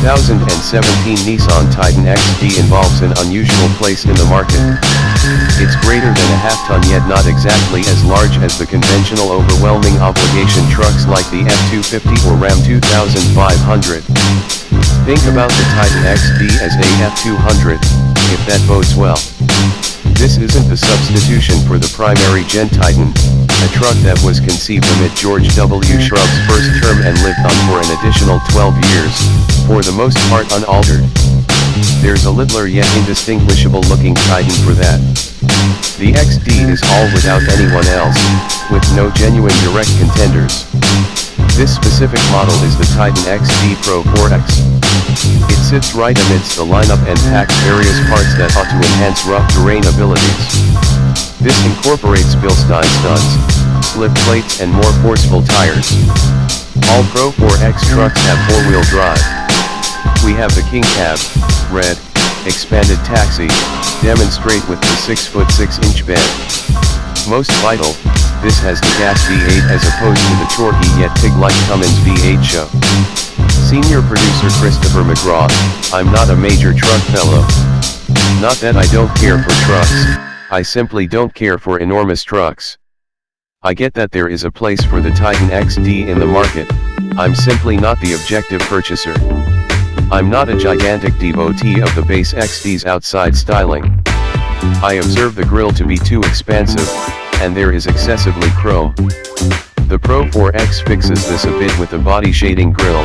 2017 Nissan Titan XD involves an unusual place in the market. It's greater than a half-ton yet not exactly as large as the conventional overwhelming obligation trucks like the F250 or Ram 2500. Think about the Titan XD as a F200, if that bodes well. This isn't the substitution for the primary gen Titan, a truck that was conceived amid George W. Shrugg's first term and lived on for an additional 12 years, for the most part unaltered. There's a littler yet indistinguishable looking Titan for that. The XD is all without anyone else, with no genuine direct contenders. This specific model is the Titan XD Pro-4X. It sits right amidst the lineup and packs various parts that ought to enhance rough terrain abilities. This incorporates Bilstein studs, slip plates and more forceful tires. All Pro-4X trucks have four-wheel drive. We have the King Cab, red, expanded taxi, demonstrate with the 6'6" bed. Most vital, this has the gas V8 as opposed to the torquey yet pig-like Cummins V8 show. Senior producer Christopher McGraw, I'm not a major truck fellow. Not that I don't care for trucks, I simply don't care for enormous trucks. I get that there is a place for the Titan XD in the market, I'm simply not the objective purchaser. I'm not a gigantic devotee of the base XD's outside styling. I observe the grille to be too expansive, and there is excessively chrome. The Pro-4X fixes this a bit with a body shading grille,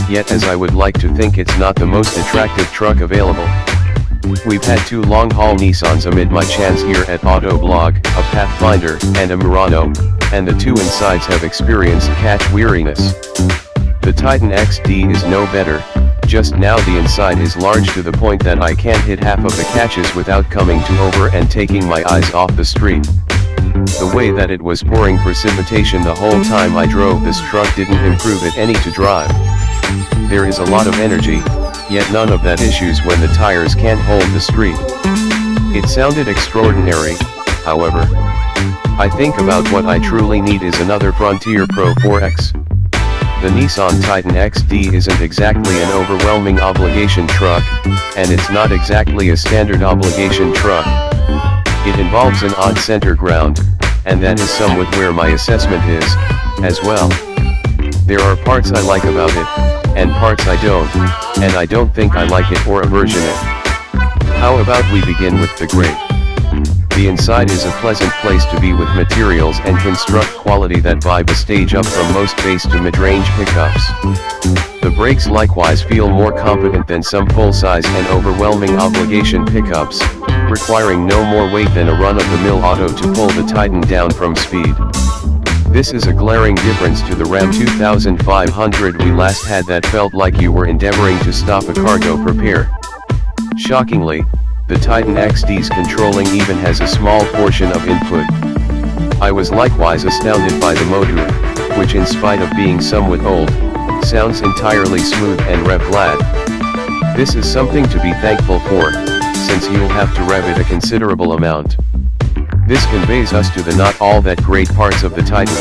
yet as I would like to think it's not the most attractive truck available. We've had two long-haul Nissans amid my chance here at Autoblog, a Pathfinder and a Murano, and the two insides have experienced catch weariness. The Titan XD is no better, just now the inside is large to the point that I can't hit half of the catches without coming to over and taking my eyes off the street. The way that it was pouring precipitation the whole time I drove this truck didn't improve it any to drive. There is a lot of energy, yet none of that issues when the tires can't hold the street. It sounded extraordinary, however. I think about what I truly need is another Frontier Pro-4X. The Nissan Titan XD isn't exactly an overwhelming obligation truck, and it's not exactly a standard obligation truck. It involves an odd center ground, and that is somewhat where my assessment is, as well. There are parts I like about it, and parts I don't, and I don't think I like it or aversion it. How about we begin with the great? The inside is a pleasant place to be with materials and construct quality that vibe a stage up from most base to mid-range pickups. The brakes likewise feel more competent than some full-size and overwhelming obligation pickups, requiring no more weight than a run-of-the-mill auto to pull the Titan down from speed. This is a glaring difference to the Ram 2500 we last had that felt like you were endeavoring to stop a cargo prepare. Shockingly, the Titan XD's controlling even has a small portion of input. I was likewise astounded by the motor, which in spite of being somewhat old, sounds entirely smooth and rev-glad. This is something to be thankful for, since you'll have to rev it a considerable amount. This conveys us to the not all that great parts of the Titan.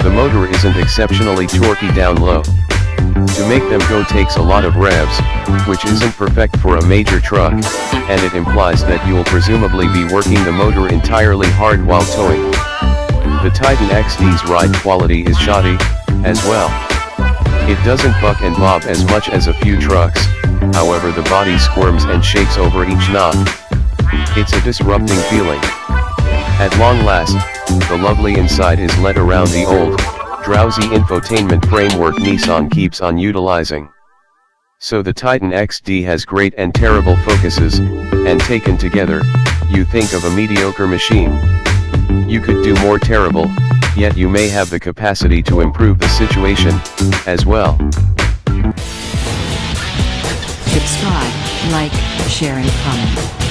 The motor isn't exceptionally torquey down low. To make them go takes a lot of revs, which isn't perfect for a major truck, and it implies that you'll presumably be working the motor entirely hard while towing. The Titan XD's ride quality is shoddy, as well. It doesn't buck and bob as much as a few trucks, however the body squirms and shakes over each knob. It's a disrupting feeling. At long last, the lovely inside is led around the old, drowsy infotainment framework Nissan keeps on utilizing. So the Titan XD has great and terrible focuses, and taken together, you think of a mediocre machine. You could do more terrible, yet you may have the capacity to improve the situation, as well. Subscribe, like, share and comment.